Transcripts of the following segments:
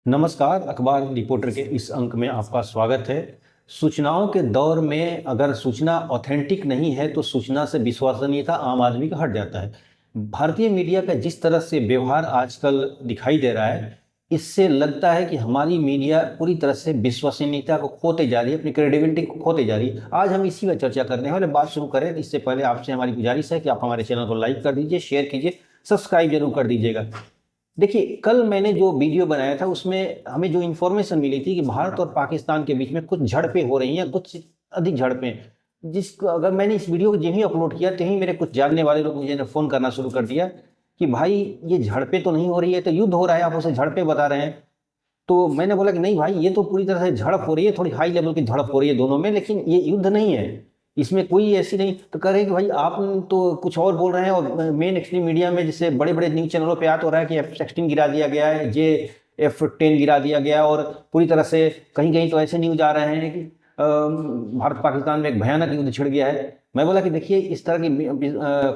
नमस्कार। अखबार रिपोर्टर के इस अंक में आपका स्वागत है। सूचनाओं के दौर में अगर सूचना ऑथेंटिक नहीं है तो सूचना से विश्वसनीयता आम आदमी का हट जाता है। भारतीय मीडिया का जिस तरह से व्यवहार आजकल दिखाई दे रहा है, इससे लगता है कि हमारी मीडिया पूरी तरह से विश्वसनीयता को खोते जा रही है, अपनी क्रेडिबिलिटी को खोते जा रही है। आज हम इसी पर चर्चा करने वाले। बात शुरू करें इससे पहले आपसे हमारी गुजारिश है कि आप हमारे चैनल को लाइक कर दीजिए, शेयर कीजिए, सब्सक्राइब जरूर कर दीजिएगा। देखिए, कल मैंने जो वीडियो बनाया था उसमें हमें जो इन्फॉर्मेशन मिली थी कि भारत और पाकिस्तान के बीच में कुछ झड़पें हो रही हैं, कुछ अधिक झड़पें। अगर मैंने इस वीडियो को जिन्हीं अपलोड किया तहीं मेरे कुछ जानने वाले लोग मुझे फ़ोन करना शुरू कर दिया कि भाई ये झड़पें तो नहीं हो रही है, तो युद्ध हो रहा है, आप उसे झड़पें बता रहे हैं। तो मैंने बोला कि नहीं भाई, ये तो पूरी तरह से झड़प हो रही है, थोड़ी हाई लेवल की झड़प हो रही है दोनों में, लेकिन ये युद्ध नहीं है, इसमें कोई ऐसी नहीं। तो कह रहे हैं कि भाई आप तो कुछ और बोल रहे हैं, और मेन एक्सट्रीम मीडिया में जैसे बड़े बड़े न्यूज़ चैनलों पे आ तो रहा है कि F-16 गिरा दिया गया है, F-10 गिरा दिया गया है, और पूरी तरह से कहीं कहीं तो ऐसे न्यूज़ आ रहे हैं कि भारत पाकिस्तान में एक भयानक युद्ध छिड़ गया है। मैं बोला कि देखिए, इस तरह की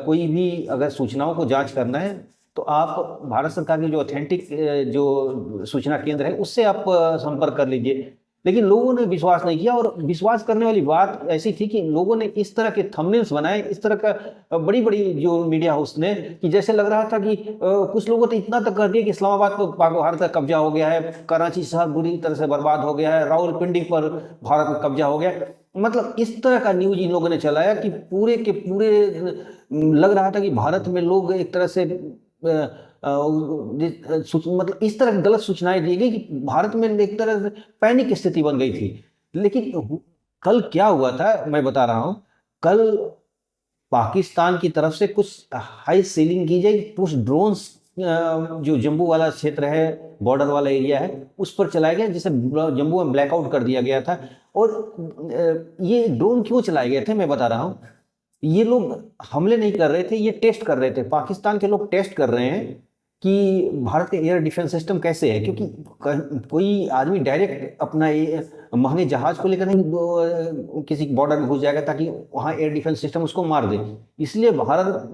कोई भी अगर सूचनाओं को जांच करना है तो आप भारत सरकार की जो ऑथेंटिक जो सूचना केंद्र है उससे आप संपर्क कर लीजिए। लेकिन लोगों ने विश्वास नहीं किया, और विश्वास करने वाली बात ऐसी थी कि लोगों ने इस तरह के थंबनेल्स बनाए, इस तरह का बड़ी बड़ी जो मीडिया हाउस ने, कि जैसे लग रहा था कि कुछ लोगों तो इतना तक कर दिया कि इस्लामाबाद पर भारत का कब्जा हो गया है, कराची शहर बुरी तरह से बर्बाद हो गया है, रावलपिंडी पर भारत का कब्जा हो गया। मतलब इस तरह का न्यूज इन लोगों ने चलाया कि पूरे के पूरे लग रहा था कि भारत में लोग एक तरह से मतलब इस तरह की गलत सूचनाएं दी गई कि भारत में एक तरह से पैनिक स्थिति बन गई थी। लेकिन कल क्या हुआ था मैं बता रहा हूं। कल पाकिस्तान की तरफ से कुछ हाई सीलिंग की गई, कुछ ड्रोन्स जो जम्मू वाला क्षेत्र है, बॉर्डर वाला एरिया है, उस पर चलाया गया, जिसे जम्मू में ब्लैकआउट कर दिया गया था। और ये ड्रोन क्यों चलाए गए थे मैं बता रहा हूँ। ये लोग हमले नहीं कर रहे थे, ये टेस्ट कर रहे थे। पाकिस्तान के लोग टेस्ट कर रहे हैं कि भारत का एयर डिफेंस सिस्टम कैसे है, क्योंकि कोई आदमी डायरेक्ट अपना महंगे जहाज को लेकर नहीं किसी बॉर्डर में घुस जाएगा ताकि वहाँ एयर डिफेंस सिस्टम उसको मार दे। इसलिए भारत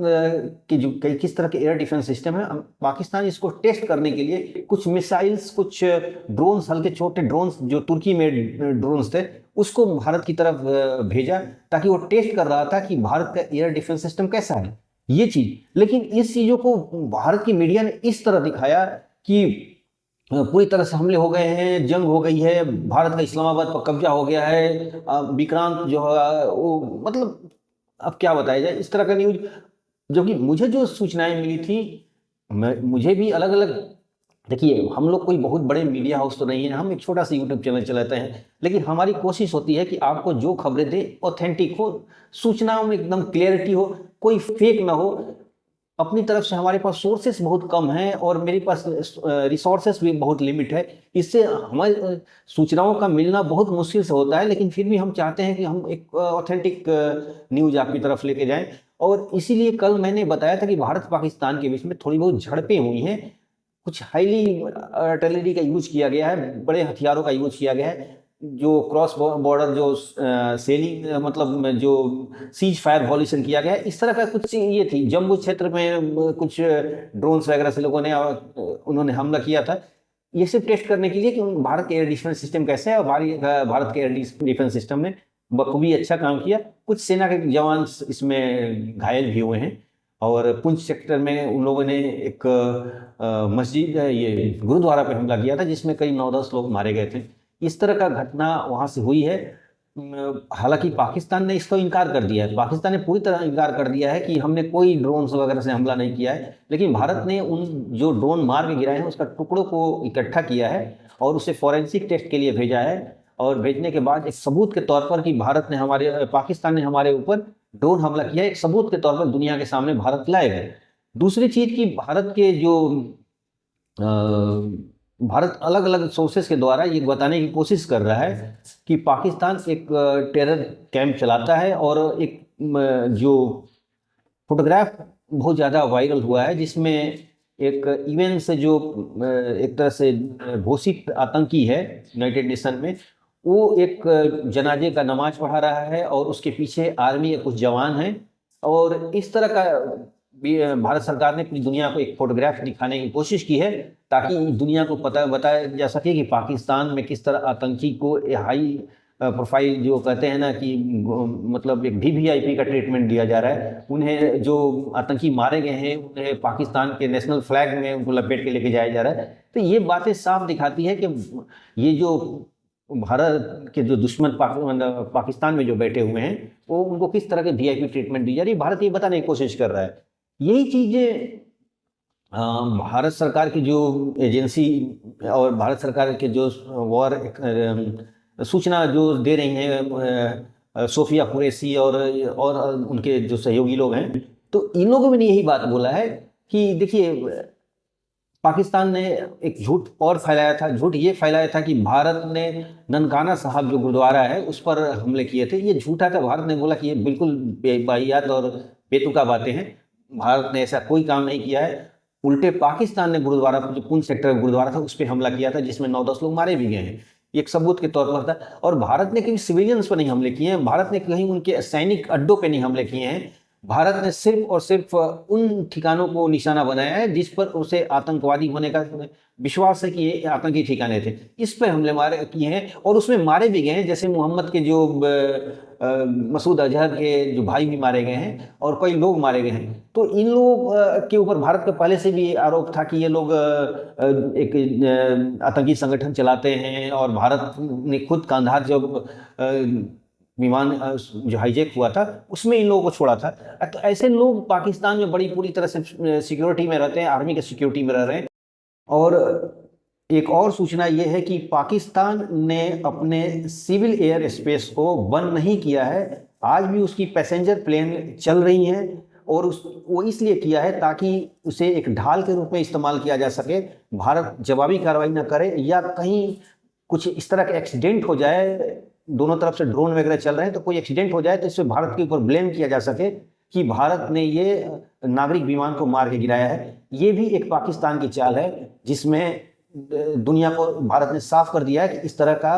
के जो कई किस तरह के एयर डिफेंस सिस्टम है, पाकिस्तान इसको टेस्ट करने के लिए कुछ मिसाइल्स, कुछ ड्रोन्स, हल्के छोटे ड्रोन्स जो तुर्की में ड्रोन्स थे, उसको भारत की तरफ भेजा, ताकि वो टेस्ट कर रहा था कि भारत का एयर डिफेंस सिस्टम कैसा है, ये चीज। लेकिन इस चीजों को भारत की मीडिया ने इस तरह दिखाया कि पूरी तरह से हमले हो गए हैं, जंग हो गई है, भारत का इस्लामाबाद पर कब्जा हो गया है, विक्रांत जो है वो, मतलब अब क्या बताया जाए, इस तरह का न्यूज। जो कि मुझे जो सूचनाएं मिली थी, मुझे भी अलग अलग। देखिए, हम लोग कोई बहुत बड़े मीडिया हाउस तो नहीं है, हम एक छोटा सा यूट्यूब चैनल चलाते हैं, लेकिन हमारी कोशिश होती है कि आपको जो खबरें दे ऑथेंटिक हो, सूचनाओं में एकदम क्लियरिटी हो, कोई फेक ना हो। अपनी तरफ से हमारे पास सोर्सेस बहुत कम हैं, और मेरे पास रिसोर्सेस भी बहुत लिमिट है। इससे हमारी सूचनाओं का मिलना बहुत मुश्किल से होता है, लेकिन फिर भी हम चाहते हैं कि हम एक ऑथेंटिक न्यूज आपकी तरफ लेके जाएं। और इसीलिए कल मैंने बताया था कि भारत पाकिस्तान के बीच में थोड़ी बहुत झड़पें हुई हैं, कुछ हाईली आर्टिलरी का यूज किया गया है, बड़े हथियारों का यूज किया गया है, जो क्रॉस बॉर्डर जो सेलिंग मतलब जो सीज फायर वॉल्यूशन किया गया है, इस तरह का कुछ ये थी। जम्मू क्षेत्र में कुछ ड्रोन्स वगैरह से लोगों ने उन्होंने हमला किया था, ये सिर्फ टेस्ट करने के लिए कि भारत के एयर डिफेंस सिस्टम कैसे है। और भारत के एयर डिफेंस सिस्टम ने बखूबी अच्छा काम किया। कुछ सेना के जवान इसमें घायल भी हुए हैं। और पुंछ सेक्टर में उन लोगों ने एक मस्जिद, ये गुरुद्वारा पे हमला किया था, जिसमें कई 9-10 लोग मारे गए थे। इस तरह का घटना वहाँ से हुई है। हालांकि पाकिस्तान ने इसको इनकार कर दिया है, पाकिस्तान ने पूरी तरह इनकार कर दिया है कि हमने कोई ड्रोन वगैरह से हमला नहीं किया है। लेकिन भारत ने उन जो ड्रोन मार के गिराए हैं उसका टुकड़ों को इकट्ठा किया है और उसे फॉरेंसिक टेस्ट के लिए भेजा है। और भेजने के बाद एक सबूत के तौर पर कि पाकिस्तान ने हमारे ऊपर ड्रोन हमला किया है, एक सबूत के तौर पर दुनिया के सामने भारत लाएगा। दूसरी चीज कि भारत अलग अलग सोर्सेस के द्वारा ये बताने की कोशिश कर रहा है कि पाकिस्तान एक टेरर कैंप चलाता है, और एक जो फोटोग्राफ बहुत ज़्यादा वायरल हुआ है, जिसमें एक यूएन से जो एक तरह से घोषित आतंकी है यूनाइटेड नेशन में, वो एक जनाजे का नमाज पढ़ा रहा है, और उसके पीछे आर्मी के कुछ जवान हैं। और इस तरह का भारत सरकार ने पूरी दुनिया को एक फोटोग्राफ दिखाने की कोशिश की है, ताकि दुनिया को पता बताया जा सके कि पाकिस्तान में किस तरह आतंकी को हाई प्रोफाइल, जो कहते हैं ना कि मतलब एक वीवीआईपी का ट्रीटमेंट दिया जा रहा है। उन्हें जो आतंकी मारे गए हैं उन्हें पाकिस्तान के नेशनल फ्लैग में उनको लपेट के लेके जाया जा रहा है। तो ये बातें साफ दिखाती है कि ये जो भारत के जो दुश्मन पाकिस्तान में जो बैठे हुए हैं, वो उनको किस तरह के वीआईपी ट्रीटमेंट दी जा रही है, भारत ये बताने की कोशिश कर रहा है। यही चीज़ें भारत सरकार की जो एजेंसी और भारत सरकार के जो वॉर सूचना जो दे रही हैं सोफिया कुरैशी और उनके जो सहयोगी लोग हैं, तो इन लोगों ने यही बात बोला है कि देखिए, पाकिस्तान ने एक झूठ और फैलाया था। झूठ ये फैलाया था कि भारत ने ननकाना साहब जो गुरुद्वारा है उस पर हमले किए थे। ये झूठा था। भारत ने बोला कि ये बिल्कुल बेबाहियात और बेतुका बातें हैं, भारत ने ऐसा कोई काम नहीं किया है। उल्टे पाकिस्तान ने गुरुद्वारा, जो पुंछ सेक्टर गुरुद्वारा था, उस पर हमला किया था, जिसमें 9-10 लोग मारे भी गए हैं। एक सबूत के तौर पर था। और भारत ने कहीं सिविलियंस पर नहीं हमले किए हैं, भारत ने कहीं उनके सैनिक अड्डों पे नहीं हमले किए हैं। भारत ने सिर्फ और सिर्फ उन ठिकानों को निशाना बनाया है जिस पर उसे आतंकवादी होने का विश्वास है कि ये आतंकी ठिकाने थे, इस पर हमले मारे किए हैं और उसमें मारे भी गए हैं। जैसे मोहम्मद के जो मसूद अजहर के जो भाई भी मारे गए हैं और कई लोग मारे गए हैं। तो इन लोग के ऊपर भारत का पहले से भी आरोप था कि ये लोग एक आतंकी संगठन चलाते हैं, और भारत ने खुद कांधार जब विमान जो हाईजैक हुआ था उसमें इन लोगों को छोड़ा था। तो ऐसे लोग पाकिस्तान में बड़ी पूरी तरह से सिक्योरिटी में रहते हैं, आर्मी के सिक्योरिटी में रह रहे हैं। और एक और सूचना ये है कि पाकिस्तान ने अपने सिविल एयर स्पेस को बंद नहीं किया है। आज भी उसकी पैसेंजर प्लेन चल रही हैं, और वो इसलिए किया है ताकि उसे एक ढाल के रूप में इस्तेमाल किया जा सके। भारत जवाबी कार्रवाई न करे, या कहीं कुछ इस तरह का एक्सीडेंट हो जाए, दोनों तरफ से ड्रोन वगैरह चल रहे हैं, तो कोई एक्सीडेंट हो जाए तो इससे भारत के ऊपर ब्लेम किया जा सके कि भारत ने ये नागरिक विमान को मार के गिराया है। ये भी एक पाकिस्तान की चाल है, जिसमें दुनिया को भारत ने साफ कर दिया है कि इस तरह का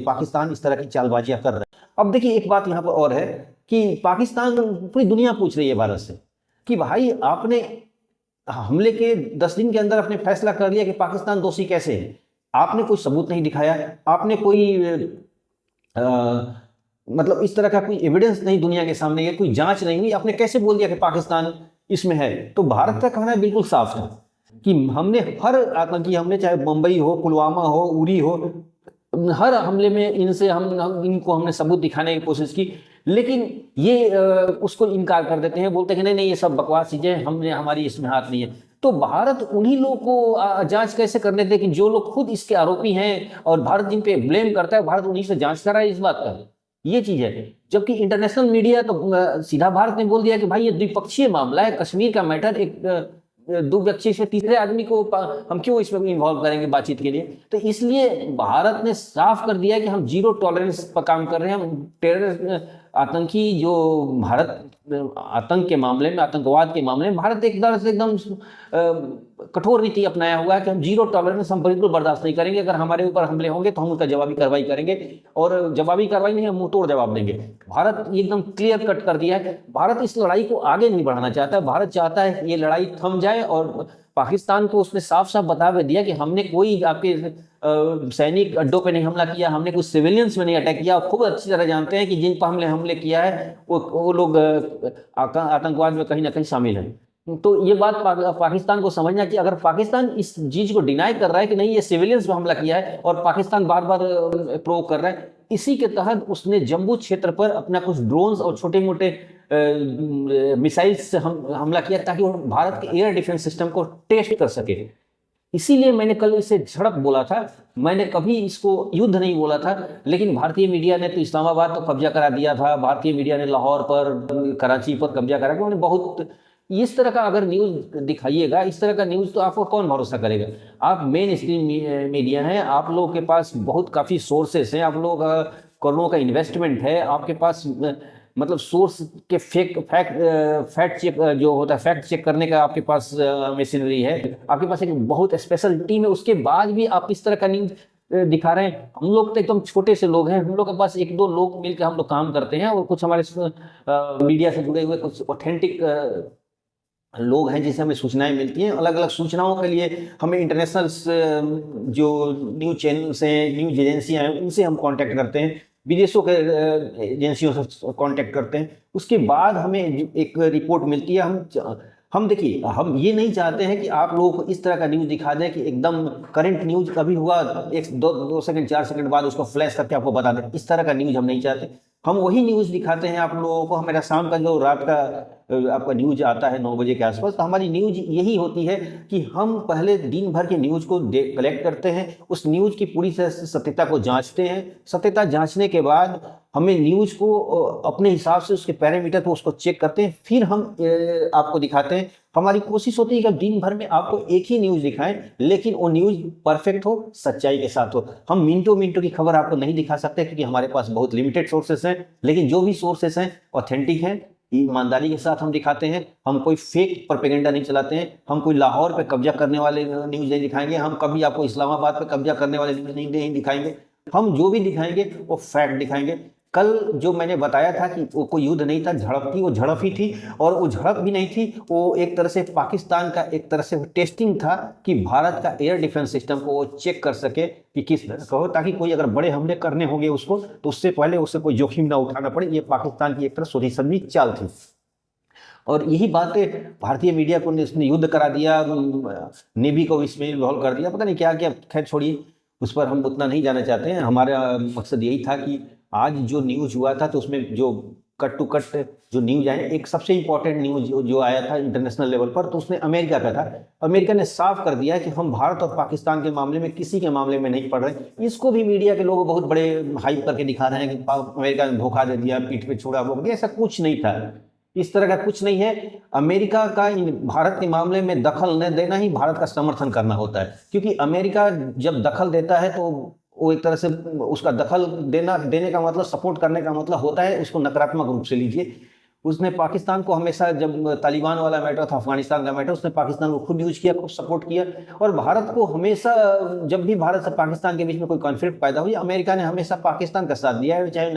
पाकिस्तान इस तरह की चालबाजियां कर रहा है। अब देखिए, एक बात यहाँ पर और है कि पाकिस्तान, पूरी दुनिया पूछ रही है भारत से कि भाई, आपने हमले के 10 दिन के अंदर अपने फैसला कर लिया कि पाकिस्तान दोषी कैसे है। आपने कोई सबूत नहीं दिखाया, आपने कोई मतलब इस तरह का कोई एविडेंस नहीं दुनिया के सामने, कोई जांच नहीं हुई, आपने कैसे बोल दिया कि पाकिस्तान इसमें है। तो भारत का कहना बिल्कुल साफ था कि हमने हर आतंकी हमले, चाहे मुंबई हो, पुलवामा हो, उरी हो, हर हमले में इनको हमने सबूत दिखाने की कोशिश की, लेकिन ये उसको इनकार कर देते हैं, बोलते हैं नहीं नहीं, ये सब बकवास चीजें, हमारी इसमें हाथ नहीं है। तो भारत उन्हीं लोगों को जांच कैसे करने दे कि जो लोग खुद इसके आरोपी हैं, और भारत जिन पे ब्लेम करता है, भारत उन्हीं से जांच कराए इस बात का। ये चीज है। जबकि इंटरनेशनल मीडिया तो सीधा भारत ने बोल दिया कि भाई ये द्विपक्षीय मामला है, कश्मीर का मैटर, एक दो व्यक्ति से तीसरे आदमी को हम क्यों इसमें इन्वॉल्व करेंगे बातचीत के लिए। तो इसलिए भारत ने साफ कर दिया कि हम जीरो टॉलरेंस पर काम कर रहे हैं। हम टेरर आतंकी जो भारत आतंक के मामले में, आतंकवाद के मामले में भारत एक तरह से एकदम कठोर नीति अपनाया हुआ है कि हम जीरो टॉलरेंस, हम बिल्कुल बर्दाश्त नहीं करेंगे। अगर हमारे ऊपर हमले होंगे तो हम उनका जवाबी कार्रवाई करेंगे, और जवाबी कार्रवाई नहीं, हम मुंह तोड़ जवाब देंगे। भारत एकदम क्लियर कट कर दिया है। भारत इस लड़ाई को आगे नहीं बढ़ाना चाहता। भारत चाहता है कि ये लड़ाई थम जाए, और पाकिस्तान को उसने साफ साफ बता दिया कि हमने कोई आपके सैनिक अड्डों पे नहीं हमला किया, हमने कुछ सिविलियंस में नहीं अटैक किया। खूब अच्छी तरह जानते हैं कि जिन पर हमने हमले किया है वो लोग आतंकवाद में कहीं ना कहीं शामिल हैं। तो ये बात पाकिस्तान को समझना कि अगर पाकिस्तान इस चीज को डिनाई कर रहा है कि नहीं ये सिविलियंस पे हमला किया है, और पाकिस्तान बार बार प्रोवोक कर रहा है, इसी के तहत उसने जम्मू क्षेत्र पर अपना कुछ ड्रोन्स और छोटे मोटे मिसाइल्स से हमला किया, ताकि वो भारत के एयर डिफेंस सिस्टम को टेस्ट कर सके। इसीलिए मैंने कल इसे झड़प बोला था, मैंने कभी इसको युद्ध नहीं बोला था। लेकिन भारतीय मीडिया ने तो इस्लामाबाद तो कब्जा करा दिया था, भारतीय मीडिया ने लाहौर पर, कराची पर कब्जा करा, उन्होंने बहुत इस तरह का अगर न्यूज़ दिखाइएगा, इस तरह का न्यूज़ तो आपको कौन भरोसा करेगा। आप मेन स्ट्रीम मीडिया हैं, आप लोगों के पास बहुत काफ़ी सोर्सेस हैं, आप लोग करोड़ों का इन्वेस्टमेंट है, आपके पास मतलब सोर्स के फैक्ट चेक जो होता है, फैक्ट चेक करने का आपके पास मशीनरी है, आपके पास एक बहुत स्पेशल टीम है। उसके बाद भी आप इस तरह का न्यूज़ दिखा रहे हैं। हम लोग तो एकदम छोटे से लोग हैं, हम लोग के पास 1-2 लोग मिलकर हम लोग काम करते हैं, और कुछ हमारे मीडिया से जुड़े हुए कुछ ऑथेंटिक लोग हैं जिनसे हमें सूचनाएं मिलती हैं। अलग अलग सूचनाओं के लिए हमें इंटरनेशनल जो न्यूज़ चैनल्स हैं, न्यूज़ एजेंसियां हैं, उनसे हम कांटेक्ट करते हैं, विदेशों के एजेंसियों से कांटेक्ट करते हैं। उसके बाद हमें एक रिपोर्ट मिलती है। हम देखिए, हम ये नहीं चाहते हैं कि आप लोगों को इस तरह का न्यूज़ दिखा दें कि एकदम करंट न्यूज़ कभी हुआ, एक दो सेकंड 4 सेकंड बाद उसको फ्लैश करके आपको बता दें। इस तरह का न्यूज़ हम नहीं चाहते। हम वही न्यूज़ दिखाते हैं आप लोगों को। हमारा शाम का जो रात का आपका न्यूज आता है 9 बजे के आसपास, तो हमारी न्यूज यही होती है कि हम पहले दिन भर के न्यूज को कलेक्ट करते हैं, उस न्यूज की पूरी सत्यता को जांचते हैं। सत्यता जांचने के बाद हमें न्यूज को अपने हिसाब से उसके पैरामीटर को उसको चेक करते हैं, फिर हम आपको दिखाते हैं। हमारी कोशिश होती है कि दिन भर में आपको एक ही न्यूज दिखाएं, लेकिन वो न्यूज परफेक्ट हो, सच्चाई के साथ हो। हम मिनटों मिनटों की खबर आपको नहीं दिखा सकते क्योंकि हमारे पास बहुत लिमिटेड सोर्सेस हैं, लेकिन जो भी सोर्सेस हैं ऑथेंटिक हैं, ईमानदारी के साथ हम दिखाते हैं। हम कोई फेक प्रोपेगेंडा नहीं चलाते हैं। हम कोई लाहौर पे कब्जा करने वाले न्यूज़ नहीं दिखाएंगे। हम कभी आपको इस्लामाबाद पे कब्जा करने वाले न्यूज़ नहीं दिखाएंगे। हम जो भी दिखाएंगे वो फैक्ट दिखाएंगे। कल जो मैंने बताया था कि वो कोई युद्ध नहीं था, झड़प थी, वो झड़प ही थी। और वो झड़प भी नहीं थी, वो एक तरह से पाकिस्तान का एक तरह से टेस्टिंग था कि भारत का एयर डिफेंस सिस्टम को वो चेक कर सके कि किस तरह का हो, ताकि कोई अगर बड़े हमले करने होंगे उसको, तो उससे पहले उससे कोई जोखिम ना उठाना पड़े। ये पाकिस्तान की एक तरह सोची समझी चाल थी। और यही बातें भारतीय मीडिया को इसने युद्ध करा दिया, नेवी को इसमें इन्वॉल्व कर दिया, पता नहीं क्या क्या। खैर छोड़िए, उस पर हम उतना नहीं जाना चाहते हैं। हमारा मकसद यही था कि आज जो न्यूज़ हुआ था, तो उसमें जो कट टू कट जो न्यूज़ आए, एक सबसे इंपॉर्टेंट न्यूज़ जो आया था इंटरनेशनल लेवल पर, तो उसने अमेरिका का था। अमेरिका ने साफ कर दिया कि हम भारत और पाकिस्तान के मामले में किसी के मामले में नहीं पड़ रहे। इसको भी मीडिया के लोग बहुत बड़े हाइप करके दिखा रहे हैं कि अमेरिका ने धोखा दे दिया, पीठ पे छुरा भोग दिया। ऐसा कुछ नहीं था, इस तरह का कुछ नहीं है। अमेरिका का भारत के मामले में दखल न देना ही भारत का समर्थन करना होता है, क्योंकि अमेरिका जब दखल देता है तो वो एक तरह से उसका दखल देने का मतलब, सपोर्ट करने का मतलब होता है, उसको नकारात्मक रूप से लीजिए। उसने पाकिस्तान को हमेशा, जब तालिबान वाला मैटर था, अफगानिस्तान का मैटर, उसने पाकिस्तान को खुद यूज किया, खुद सपोर्ट किया। और भारत को हमेशा, जब भी भारत से पाकिस्तान के बीच में कोई कॉन्फ्लिक्ट पैदा हुई, अमेरिका ने हमेशा पाकिस्तान का साथ दिया है। चाहे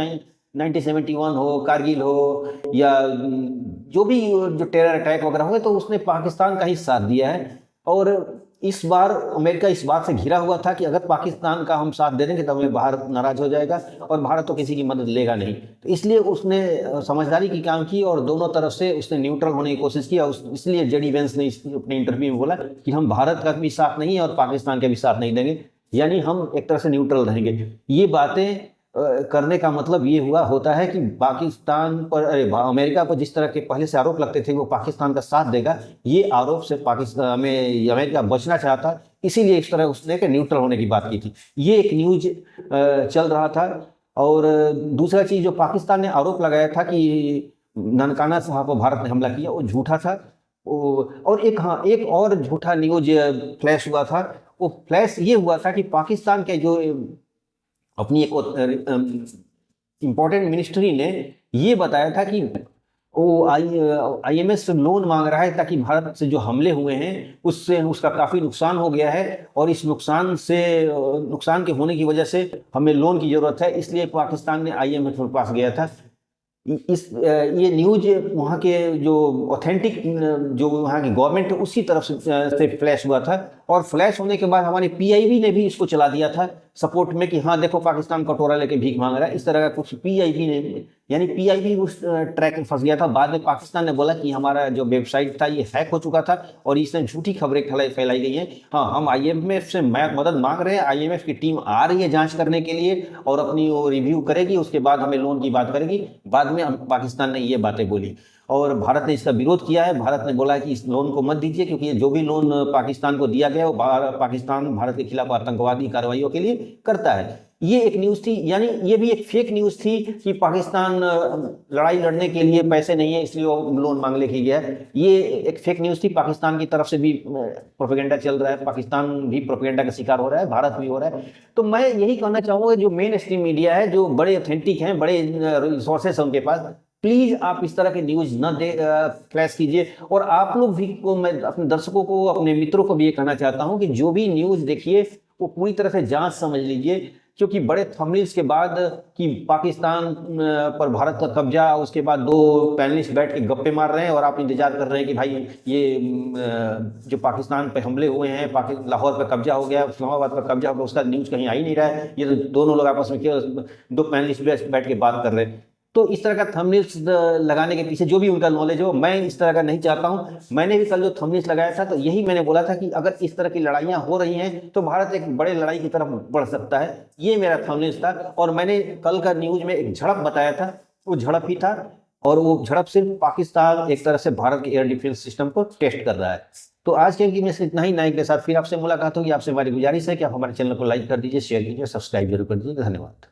1971 हो, कारगिल हो, या जो भी जो टेरर अटैक वगैरह हुए, तो उसने पाकिस्तान का ही साथ दिया है। और इस बार अमेरिका इस बात से घिरा हुआ था कि अगर पाकिस्तान का हम साथ दे देंगे तो हमें भारत नाराज हो जाएगा, और भारत तो किसी की मदद लेगा नहीं। तो इसलिए उसने समझदारी की काम की और दोनों तरफ से उसने न्यूट्रल होने की कोशिश की। इसलिए जेडी वेंस ने अपने इंटरव्यू में बोला कि हम भारत का भी साथ नहीं और पाकिस्तान का भी साथ नहीं देंगे, यानी हम एक तरह से न्यूट्रल रहेंगे। ये बातें करने का मतलब ये होता है कि पाकिस्तान पर, अमेरिका पर जिस तरह के पहले से आरोप लगते थे वो पाकिस्तान का साथ देगा, ये आरोप से पाकिस्तान में अमेरिका बचना चाहता, इसीलिए इस तरह उसने के न्यूट्रल होने की बात की थी। ये एक न्यूज चल रहा था। और दूसरा चीज जो पाकिस्तान ने आरोप लगाया था कि ननकाना साहब पर भारत ने हमला किया, वो झूठा था। और एक और झूठा न्यूज फ्लैश हुआ था। वो फ्लैश ये हुआ था कि पाकिस्तान के जो अपनी एक इम्पोर्टेंट मिनिस्ट्री ने ये बताया था कि वो IMF से लोन मांग रहा है ताकि भारत से जो हमले हुए हैं उससे उसका काफ़ी नुकसान हो गया है, और इस नुकसान के होने की वजह से हमें लोन की ज़रूरत है। इसलिए पाकिस्तान ने IMF के पास गया था। ये न्यूज वहाँ के जो ऑथेंटिक जो वहाँ की गवर्नमेंट है उसकी तरफ से फ्लैश हुआ था। और फ्लैश होने के बाद हमारे PIB ने भी इसको चला दिया था सपोर्ट में कि हाँ देखो पाकिस्तान कटोरा लेके भीख मांग रहा है, इस तरह का कुछ PIB ने, यानी PIB उस ट्रैक में फंस गया था। बाद में पाकिस्तान ने बोला कि हमारा जो वेबसाइट था ये हैक हो चुका था और इसमें झूठी खबरें फैलाई गई हैं। हाँ, हम IMF से मदद मांग रहे हैं, IMF की टीम आ रही है जांच करने के लिए और अपनी वो रिव्यू करेगी, उसके बाद हमें लोन की बात करेगी। बाद में पाकिस्तान ने ये बातें बोली और भारत ने इसका विरोध किया है। भारत ने बोला कि इस लोन को मत दीजिए, क्योंकि जो भी लोन पाकिस्तान को दिया गया वो पाकिस्तान भारत के खिलाफ आतंकवादी कार्रवाइयों के लिए करता है। ये एक न्यूज़ थी, यानी ये भी एक फेक न्यूज़ थी कि पाकिस्तान लड़ाई लड़ने के लिए पैसे नहीं है इसलिए वो लोन मांग लेके गया। ये एक फेक न्यूज़ थी। पाकिस्तान की तरफ से भी प्रोपेगेंडा चल रहा है, पाकिस्तान भी प्रोपेगेंडा का शिकार हो रहा है, भारत भी हो रहा है। तो मैं यही कहना चाहूँगा, जो मेन स्ट्रीम मीडिया है, जो बड़े ऑथेंटिक हैं, बड़े रिसोर्सेस हैं उनके पास, प्लीज आप इस तरह के न्यूज न दे फ्लैश कीजिए। और आप लोग भी को, मैं अपने दर्शकों को, अपने मित्रों को भी ये कहना चाहता हूं कि जो भी न्यूज देखिए वो पूरी तरह से जांच समझ लीजिए। क्योंकि बड़े थंबनेल्स के बाद कि पाकिस्तान पर भारत का कब्जा, उसके बाद दो पैनलिस्ट बैठ के गप्पे मार रहे हैं और आप इंतजार कर रहे हैं कि भाई ये जो पाकिस्तान पे हमले हुए हैं, लाहौर पे कब्जा हो गया, इस्लामाबाद पर कब्जा हो गया, उसका न्यूज़ कहीं आ ही नहीं रहा है। ये तो दोनों लोग आपस में केवल दो पैनलिस्ट बैठ के बात कर रहे हैं। तो इस तरह का थंबनेल्स लगाने के पीछे जो भी उनका नॉलेज हो, मैं इस तरह का नहीं चाहता हूं। मैंने भी कल जो थंबनेल्स लगाया था तो यही मैंने बोला था कि अगर इस तरह की लड़ाइयां हो रही हैं तो भारत एक बड़े लड़ाई की तरफ बढ़ सकता है। ये मेरा थंबनेल्स था और मैंने कल का न्यूज में एक झड़प बताया था, वो झड़प ही था। और वो झड़प सिर्फ पाकिस्तान एक तरह से भारत के एयर डिफेंस सिस्टम को टेस्ट कर रहा है। तो आज के में से इतना ही। नाइक के साथ फिर आपसे मुलाकात होगी। आपसे हमारी गुजारिश है कि आप हमारे चैनल को लाइक कर दीजिए, शेयर कीजिए, सब्सक्राइब जरूर कर दीजिए। धन्यवाद।